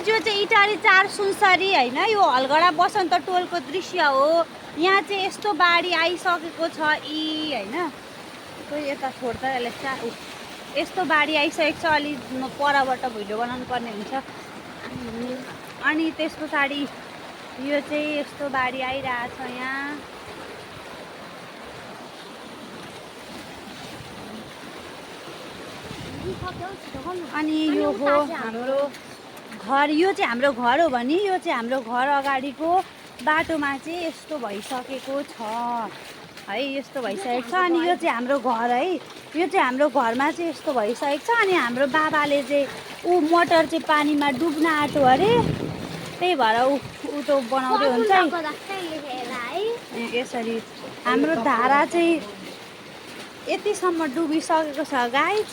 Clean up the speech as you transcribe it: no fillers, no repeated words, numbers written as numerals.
यो चाहिँ इटाली 4 सुनसरी होइन, यो हलगडा बसन्त टोलको दृश्य हो। यहाँ चाहिँ यस्तो बाढी आइसकेको छ होइन, कोही यता छोड्दा यसले यस्तो बाढी आइसकेको छ। अलि परबाट भिडियो बनाउनु पर्ने हुन्छ। अनि त्यस पछाडि यो चाहिँ यस्तो बाढी आइरहेछ यहाँ। अनि यो हो हाम्रो घर। यो चाहिँ हाम्रो घर हो भने यो चाहिँ हाम्रो घर अगाडिको बाटोमा चाहिँ यस्तो भइसकेको छ है, यस्तो भइसकेको छ। अनि यो चाहिँ हाम्रो घर है, यो चाहिँ हाम्रो घरमा चाहिँ यस्तो भइसकेको छ। अनि हाम्रो बाबाले चाहिँ मोटर चाहिँ पानीमा डुब्न आँट्यो अरे, त्यही भएर ऊ त बनाउँदै हुन्छ यसरी। हाम्रो धारा चाहिँ यतिसम्म डुबिसकेको छ गाइज।